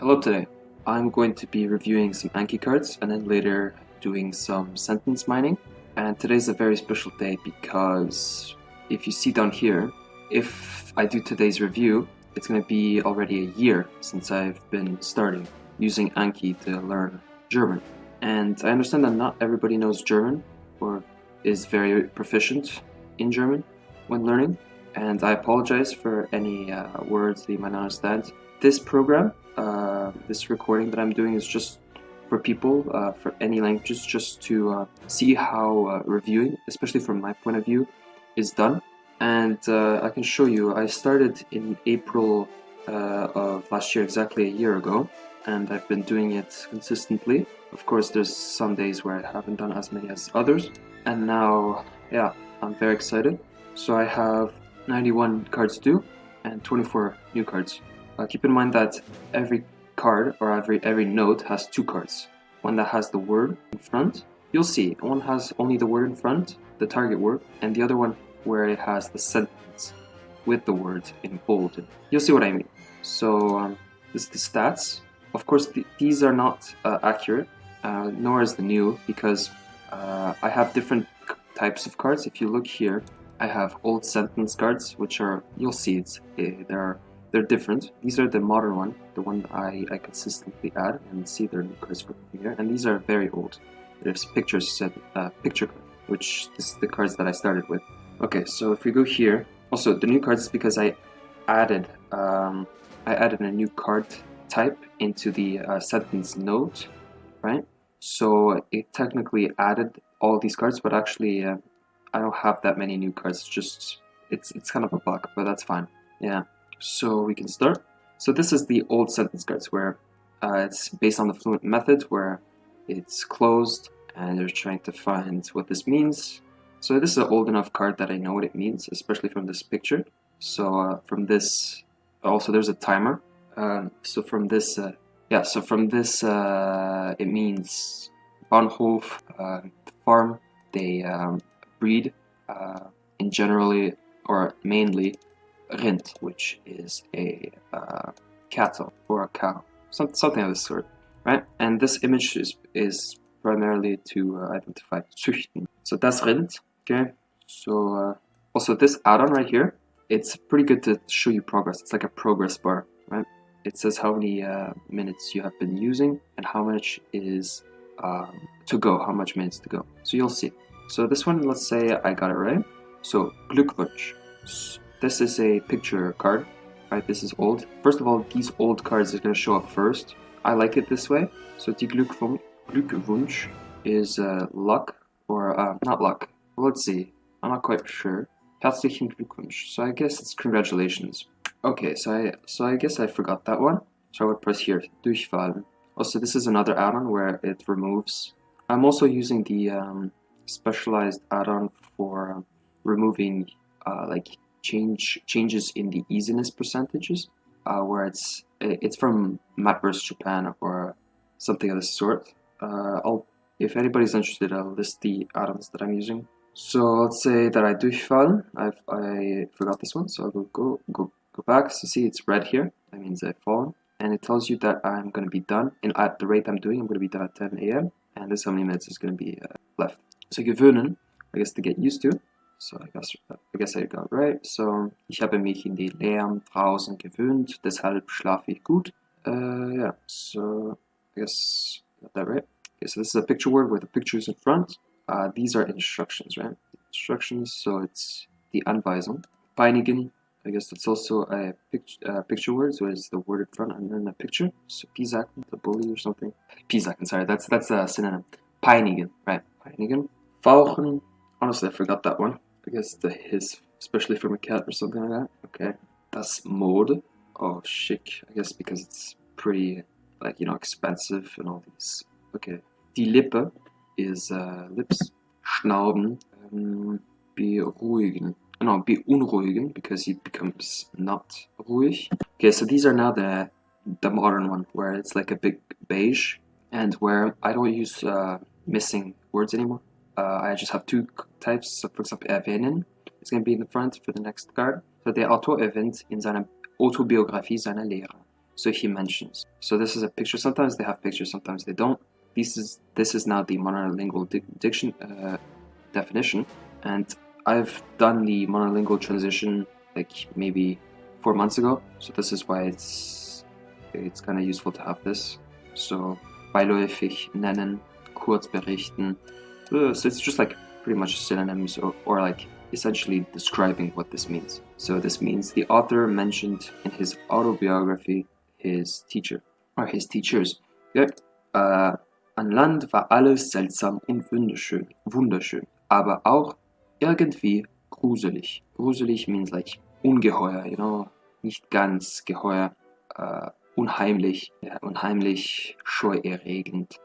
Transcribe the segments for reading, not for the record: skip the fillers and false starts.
Hello today. I'm going to be reviewing some Anki cards and then later doing some sentence mining. And today's a very special day because if you see down here, if I do today's review, it's going to be already a year since I've been starting using Anki to learn German. And I understand that not everybody knows German or is very proficient in German when learning. And I apologize for any words that you might not understand. This program, this recording that I'm doing is just for people, for any languages, just to see how reviewing, especially from my point of view, is done. And I can show you, I started in April of last year, exactly a year ago, and I've been doing it consistently. Of course, there's some days where I haven't done as many as others. And now, yeah, I'm very excited. So I have 91 cards due and 24 new cards. Keep in mind that every card or every note has two cards. One that has the word in front. You'll see, one has only the word in front, the target word, and the other one where it has the sentence with the word in bold. You'll see what I mean. So this is the stats. Of course, these are not accurate, nor is the new, because I have different types of cards. If you look here, I have old sentence cards, which are, you'll see, they're different. These are the modern one, the one I consistently add, and see their new cards for here. And these are very old. There's pictures set, picture card, which is the cards that I started with. Okay, so if we go here, also the new cards is because I added a new card type into the sentence note, right? So it technically added all these cards, but actually I don't have that many new cards. It's kind of a bug, but that's fine. Yeah. So we can start. So this is the old sentence cards where it's based on the fluent method where it's closed and they're trying to find what this means. So this is an old enough card that I know what it means, especially from this picture. So from this, also there's a timer. So from this, it means Bahnhof, farm. They breed in generally or mainly Rind, which is a cattle or a cow, something of this sort, right? And this image is primarily to identify Züchten. So das Rind, okay? So also this add-on right here, it's pretty good to show you progress. It's like a progress bar, right? It says how many minutes you have been using and how much is to go, how much minutes to go. So you'll see. So this one, let's say I got it right. So Glückwunsch. This is a picture card, right? This is old. First of all, these old cards are going to show up first. I like it this way. So die Glückwunsch is luck, or not luck. Well, let's see. I'm not quite sure. Herzlichen Glückwunsch. So I guess it's congratulations. Okay, so I guess I forgot that one. So I would press here, Durchfallen. Also, this is another add-on where it removes. I'm also using the specialized add-on for removing like changes in the easiness percentages, where it's from Mappers Japan or something of this sort. If anybody's interested, I'll list the add-ons that I'm using. So let's say that I Durchfallen. I forgot this one, so I will go back. So see, it's red here. That means I've fallen, and it tells you that I'm going to be done. And at the rate I'm doing, I'm going to be done at 10 a.m. And this is how many minutes is going to be left. So gewöhnen, I guess to get used to. So I guess I got it right. So ich habe mich in den Lärm draußen gewöhnt, deshalb schlafe ich gut. Yeah, so I guess I got that right. Okay, so this is a picture word with the pictures in front. These are instructions, right? Instructions, so it's the Anweisung. Peinigen, I guess that's also a picture word, so it's the word in front and then a picture. So Pisacken, the bully or something. Pisacken, sorry, that's a synonym. Peinigen, right? Peinigen. Fauchen, honestly I forgot that one. I guess the hiss, especially from a cat or something like that. Okay. Das Mode. Oh, chic. I guess because it's pretty, like, expensive and all these. Okay. Die Lippe is lips. Schnauben. Beruhigen. No, beunruhigen, because he becomes not ruhig. Okay, so these are now the modern one, where it's like a big beige, and where I don't use missing words anymore. I just have two types. So for example, erwähnen is going to be in the front for the next card. So der Autor erwähnt in seiner Autobiografie seine Lehrer. So he mentions. So this is a picture. Sometimes they have pictures, sometimes they don't. This is now the monolingual definition, and I've done the monolingual transition like maybe 4 months ago. So this is why it's kind of useful to have this. So beiläufig nennen, kurz berichten. So it's just like pretty much synonyms or like essentially describing what this means. So this means the author mentioned in his autobiography his teacher or his teachers. Yeah. An Land war alles seltsam und wunderschön, aber auch irgendwie gruselig. Gruselig means like ungeheuer, you know, nicht ganz geheuer, unheimlich, yeah, unheimlich, scheuerregend.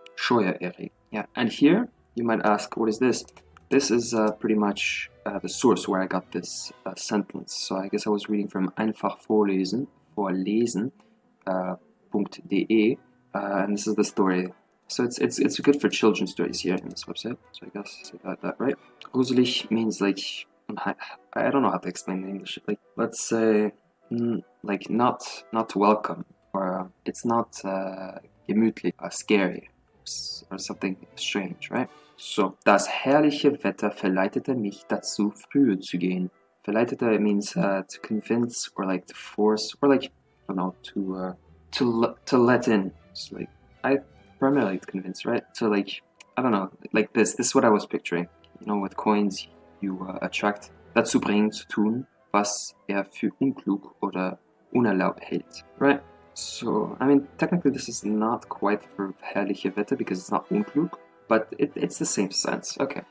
Yeah, and here you might ask, what is this? This is pretty much the source where I got this sentence. So I guess I was reading from einfach vorlesen, .de, and this is the story. So it's good for children's stories here in this website. So I guess I got that right. Gruselig means like, I don't know how to explain in English. Like, let's say like not welcome, or it's not gemütlich, scary, or something strange, right? So, das herrliche Wetter verleitete mich dazu, früher zu gehen. Verleitete means to convince, or like to force, or like, I don't know, to let in. So like, I primarily to convince, right? So like, I don't know, like this is what I was picturing. You know, with coins you attract. Dazu bringen, zu tun, was für unklug oder unerlaubt hält, right? So, I mean, technically this is not quite for herrliche Wetter because it's not unklug, but it's the same sense. Okay.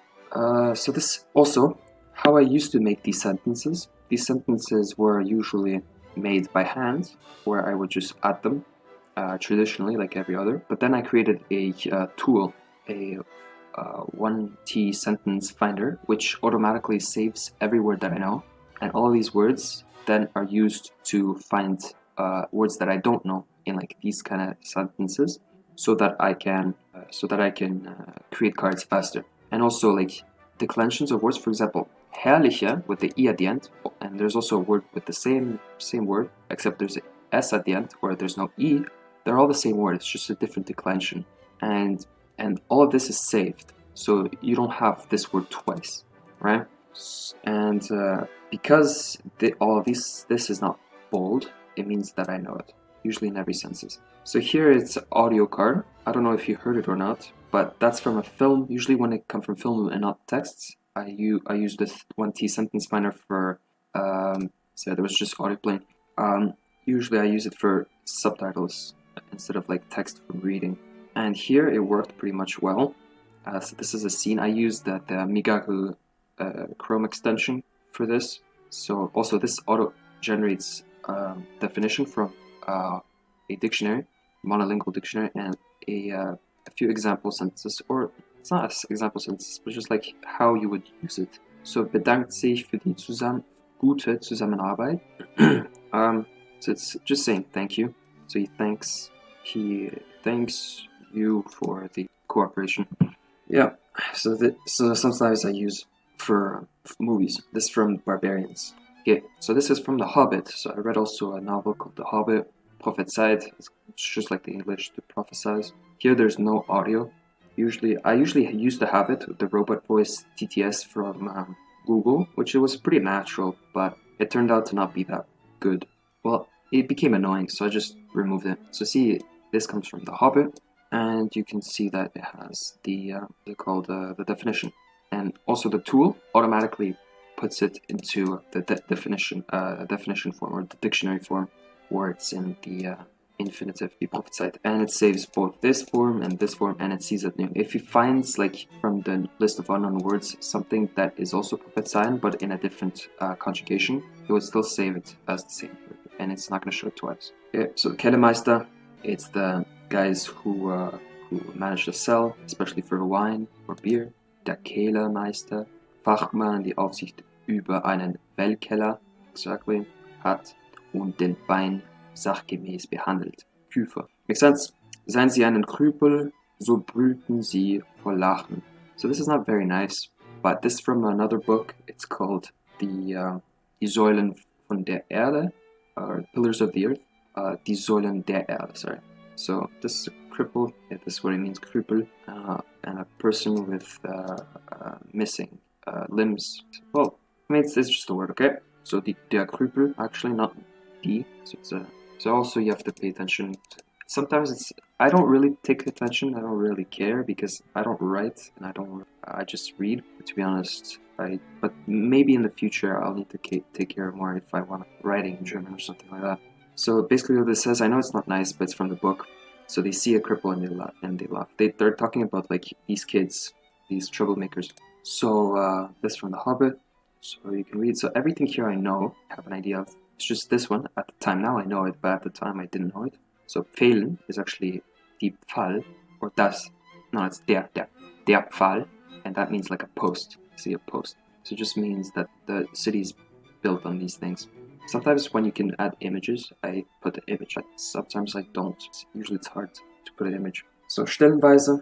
So this also, how I used to make these sentences. These sentences were usually made by hand, where I would just add them traditionally, like every other. But then I created a tool, a 1T sentence finder, which automatically saves every word that I know, and all of these words then are used to find words that I don't know in like these kind of sentences, so that I can create cards faster. And also like declensions of words, for example, herrliche with the E at the end, and there's also a word with the same word, except there's a S at the end where there's no E. They're all the same word, it's just a different declension. And all of this is saved, so you don't have this word twice, right? And because all of this is not bold, it means that I know it, usually in every sentence. So here it's audio card. I don't know if you heard it or not, but that's from a film. Usually when it comes from film and not texts, I use this 1T sentence finder for, so there was just audio playing. Usually I use it for subtitles instead of like text from reading. And here it worked pretty much well. So this is a scene. I used the Migaku Chrome extension for this. So also this auto generates definition from a dictionary, monolingual dictionary, and a few example sentences, or it's not example sentences, but just like how you would use it. So bedankt sich für die gute Zusammenarbeit. So it's just saying thank you. So he thanks you for the cooperation. Yeah. So sometimes I use for movies. This from Barbarians. Okay. So this is from The Hobbit. So I read also a novel called The Hobbit. Prophesied. It's just like the English to prophesize. Here there's no audio. I usually used to have it with the robot voice TTS from Google, which it was pretty natural, but it turned out to not be that good. Well, it became annoying, so I just removed it. So see, this comes from The Hobbit, and you can see that it has the definition, and also the tool automatically puts it into the definition form, or the dictionary form, where it's in the infinitive, die prophezeit, and it saves both this form, and it sees it new. If it finds, like, from the list of unknown words something that is also prophezeien, but in a different conjugation, it would still save it as the same word, and it's not going to show it twice. Okay, so Kellermeister, it's the guys who manage the sell, especially for wine or beer. Der Kellermeister, Fachmann, die Aufsicht über einen Wellkeller, exactly, hat und den Wein sachgemäß behandelt. Küfer. Makes sense? Seien Sie einen Krüppel, so brüten Sie vor Lachen. So this is not very nice, but this is from another book. It's called Die Säulen von der Erde, or Pillars of the Earth. die Säulen der Erde, sorry. So this is a cripple, this is what it means, cripple, and a person with missing limbs. Well, I mean, it's just a word, okay? So der cripple, actually, not die, so it's a, so also you have to pay attention. Sometimes I don't really take attention, I don't really care, because I don't write, and I just read, to be honest. But maybe in the future I'll need to take care more if I want writing in German or something like that. So basically what this says, I know it's not nice, but it's from the book. So they see a cripple and they laugh. They're talking about like these kids, these troublemakers. So this from The Hobbit, so you can read. So everything here I know, have an idea of. It's just this one. At the time now I know it, but at the time I didn't know it. So Pfählen is actually die Pfahl, or das. No, it's der Pfahl, and that means like a post. See, a post. So it just means that the city is built on these things. Sometimes when you can add images, I put the image, but sometimes I don't. Usually it's hard to put an image. So stellenweise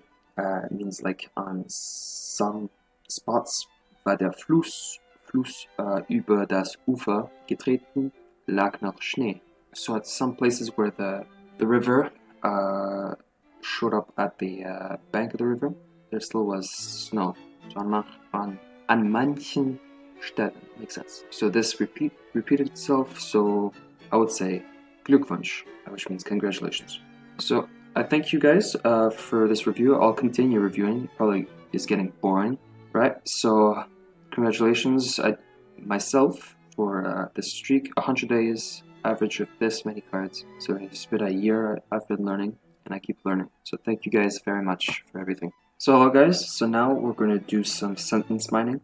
means like on some spots war der Fluss über das Ufer getreten, lag noch Schnee. So at some places where the river showed up at the bank of the river, there still was snow. So an manchen Stellen, makes sense. So this repeated itself, so I would say Glückwunsch, which means congratulations. So I thank you guys for this review. I'll continue reviewing. It probably is getting boring, right? So congratulations myself for this streak, 100 days, average of this many cards. So it's been a year I've been learning, and I keep learning. So thank you guys very much for everything. So hello guys, so now we're going to do some sentence mining.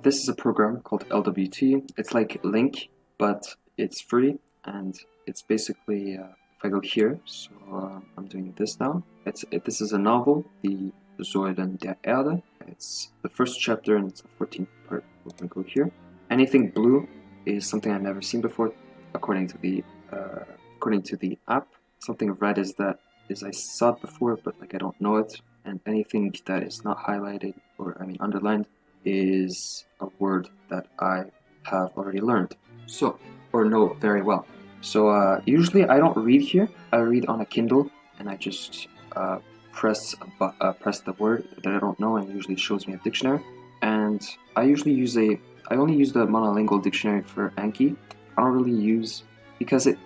This is a program called LWT. It's like Link, but it's free, and it's basically, if I go here, so I'm doing this now. This is a novel, Die Säulen der Erde. It's the first chapter, and it's the 14th part. We're going to go here. Anything blue is something I've never seen before, according to the app. Something red is I saw it before, but like I don't know it. And anything that is not highlighted, or I mean underlined, is a word that I have already learned, so, or know very well. So usually I don't read here, I read on a Kindle, and I just press the word that I don't know, and it usually shows me a dictionary. And I only use the monolingual dictionary for Anki. I don't really use a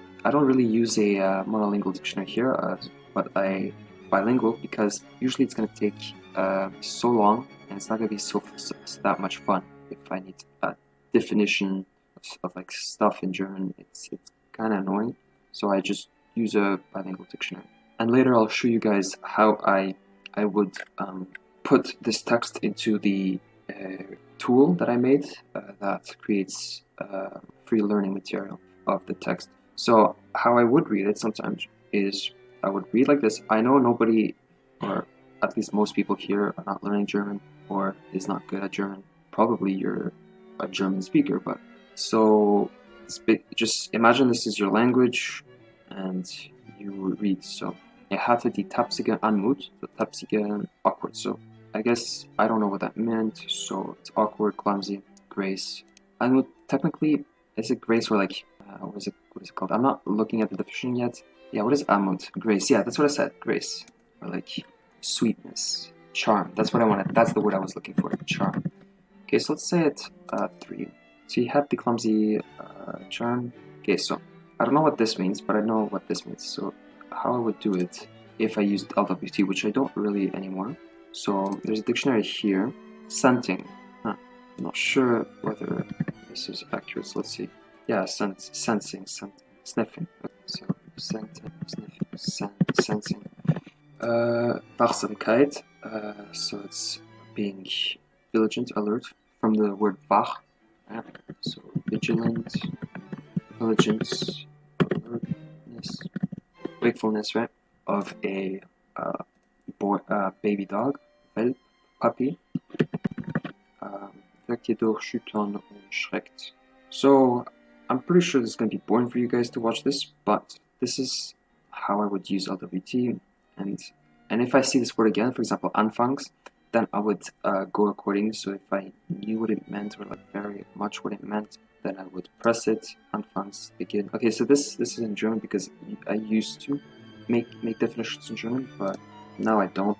monolingual dictionary here, but bilingual, because usually it's going to take so long, and it's not going to be that much fun if I need a definition of like stuff in German. It's kind of annoying, so I just use a bilingual dictionary. And later I'll show you guys how I would put this text into the tool that I made that creates free learning material of the text. So how I would read it sometimes is I would read like this. I know nobody, or at least most people here, are not learning German or is not good at German. Probably you're a German speaker, but so just imagine this is your language and you read. So hatte die tapsige Anmut, the tapsige awkward. So I guess I don't know what that meant. So it's awkward, clumsy, grace. Anmut technically is it grace or like what is it called? I'm not looking at the definition yet. Yeah, what is Anmut? Grace. Yeah, that's what I said. Grace. Or like sweetness. Charm. That's what I wanted. That's the word I was looking for. Charm. Okay, so let's say it 3. So you have the clumsy charm. Okay, so I don't know what this means, but I know what this means. So how I would do it if I used LWT, which I don't really anymore. So there's a dictionary here. Scenting. I'm not sure whether this is accurate. So let's see. Yeah, sensing, sniffing. So scenting, sniffing, sensing. Wachsamkeit. So it's being vigilant, alert, from the word wach. So vigilant, vigilance, alertness, wakefulness, right? Of a baby dog, Welp, puppy. Wirkt jedoch schüchtern und schreckt. So I'm pretty sure this is going to be boring for you guys to watch this, but this is how I would use LWT. And if I see this word again, for example, anfangs, then I would go according. So if I knew what it meant, or like very much what it meant, then I would press it, Anfangs begin. Okay, so this is in German because I used to make definitions in German, but now I don't.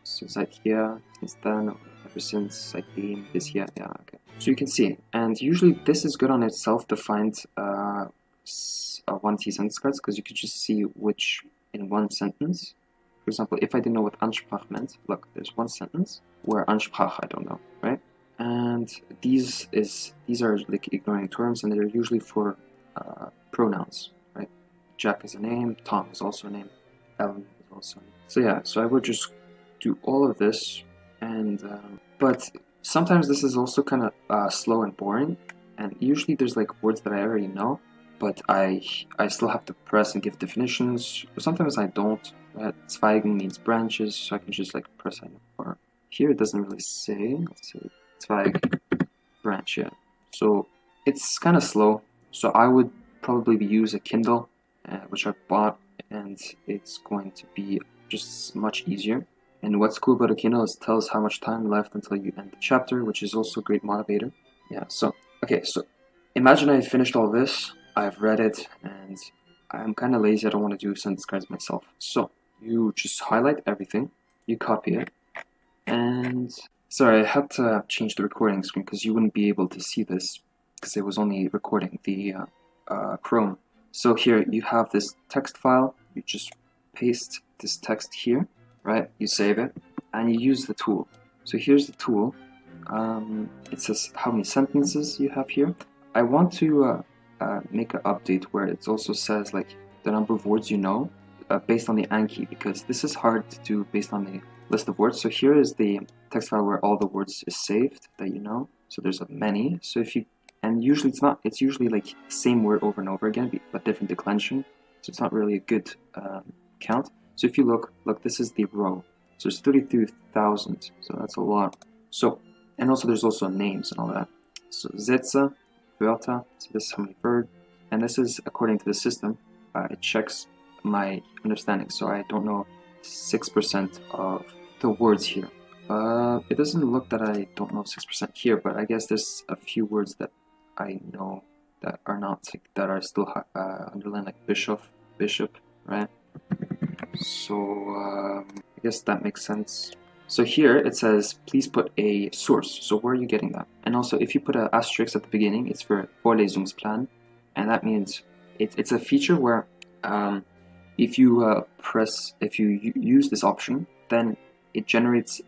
So seit hier, since then, ever since, seitdem, bis hier, yeah, okay. So you can see, and usually this is good on itself to find 1T sentence cards, because you could just see which in one sentence. For example, if I didn't know what Ansprach meant, look, there's one sentence where Ansprach I don't know, right? And these are like ignoring terms, and they're usually for pronouns, right? Jack is a name, Tom is also a name, Ellen is also a name. So yeah, so I would just do all of this, and but sometimes this is also kind of slow and boring, and usually there's like words that I already know, but I still have to press and give definitions. Sometimes I don't. Zweigen means branches, so I can just like press I know. Or here it doesn't really say. Let's say Zweig, branch, yeah. So it's kind of slow. So I would probably use a Kindle, which I bought, and it's going to be just much easier. And what's cool about a Kindle is it tells how much time left until you end the chapter, which is also a great motivator. Yeah. So okay. So imagine I finished all this. I've read it, and I'm kind of lazy. I don't want to do sentence cards myself. So you just highlight everything, you copy it, and sorry, I had to change the recording screen because you wouldn't be able to see this because it was only recording the Chrome. So here you have this text file, you just paste this text here, right? You save it, and you use the tool. So here's the tool. It says how many sentences you have here. I want to make an update where it also says like the number of words you know based on the Anki, because this is hard to do based on the list of words. So here is the text file where all the words is saved that you know. So there's many. So if you, and usually it's not, it's usually like the same word over and over again, but different declension. So it's not really a good count. So if you look, this is the row. So there's 32,000. So that's a lot. So, and also there's also names and all that. So Sätze, Wörter, so this is how many verbs, and this is according to the system. It checks my understanding, so I don't know 6% of the words here. It doesn't look that I don't know 6% here, but I guess there's a few words that I know that are not, that are still underlined, like bishop, right? So I guess that makes sense. So here it says, please put a source. So where are you getting that? And also, if you put an asterisk at the beginning, it's for Vorlesungsplan, and that means it's a feature where if you use this option, then it generates.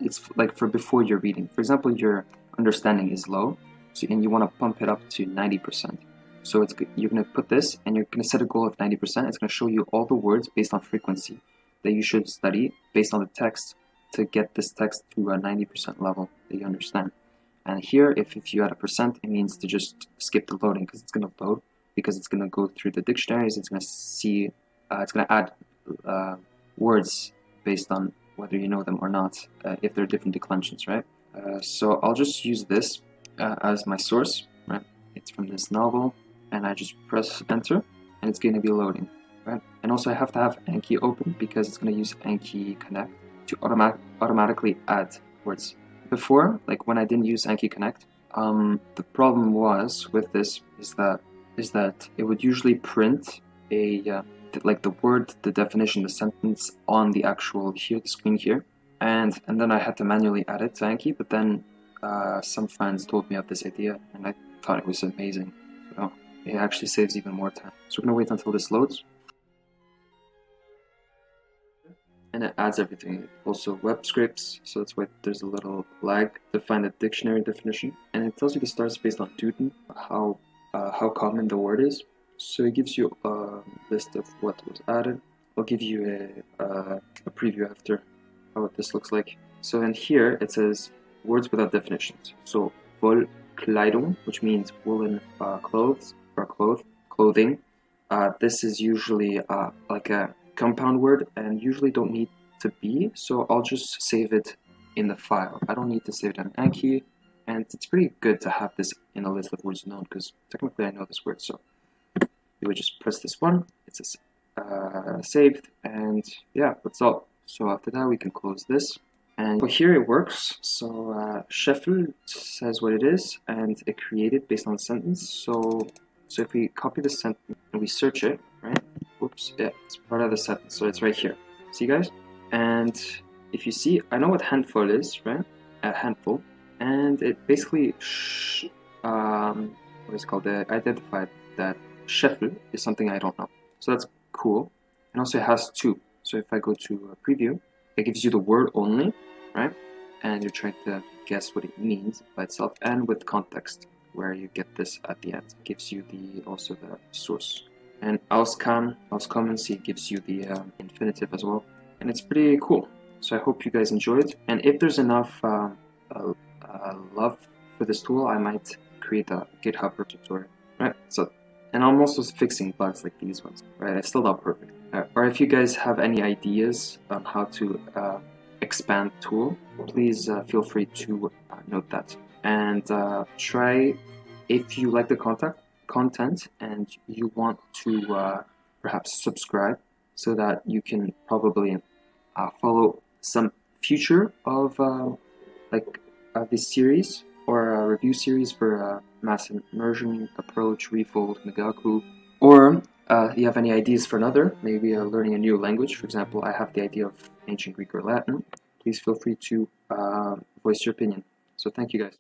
It's like for before you're reading. For example, your understanding is low, so and you want to pump it up to 90%. So you're going to put this, and you're going to set a goal of 90%. It's going to show you all the words based on frequency that you should study based on the text to get this text to a 90% level that you understand. And here, if you add a percent, it means to just skip the loading, because it's going to load, because it's going to go through the dictionaries. It's going to see, it's going to add words based on whether you know them or not, if they're different declensions, right? So I'll just use this as my source, right? It's from this novel, and I just press enter, and it's going to be loading, right? And also I have to have Anki open, because it's going to use Anki Connect to automatically add words. Before, like when I didn't use Anki Connect, the problem was with this is that it would usually print a like the word, the definition, the sentence on the actual the screen here, and then I had to manually add it to Anki. But then some friends told me of this idea, and I thought it was amazing. So it actually saves even more time. So we're gonna wait until this loads. And it adds everything. Also web scripts, so that's why there's a little lag to find a dictionary definition. And it tells you the stars based on Duden, how common the word is. So it gives you a list of what was added. I'll give you a preview after what this looks like. So in here it says words without definitions. So Wollkleidung, which means woolen clothes or clothing. This is usually like a compound word, and usually don't need to be, so I'll just save it in the file. I don't need to save it on Anki, and it's pretty good to have this in a list of words known, because technically I know this word. So you would just press this one, it says saved, and yeah, that's all. So after that we can close this, And here it works. So shuffle says what it is, and it created based on the sentence. So if we copy the sentence and we search it, right? Oops, yeah, it's part of the sentence, so it's right here. See, guys? And if you see, I know what handful is, right? A handful, and it basically what is it called? Identified that shuffle is something I don't know. So that's cool. And also it has two. So if I go to preview, it gives you the word only, right? And you're trying to guess what it means by itself, and with context, where you get this at the end. It gives you also the source. And auskommen sie gives you the infinitive as well. And it's pretty cool. So I hope you guys enjoyed. And if there's enough love for this tool, I might create a GitHub tutorial, right? So, and I'm also fixing bugs like these ones, right? It's still not perfect. Or if you guys have any ideas on how to expand tool, please feel free to note that. And try, if you like the content and you want to perhaps subscribe, so that you can probably follow some future of this series, or a review series for Massive Immersion Approach, Refold, Migaku, or you have any ideas for another, maybe learning a new language. For example, I have the idea of ancient Greek or Latin. Please feel free to voice your opinion. So thank you guys.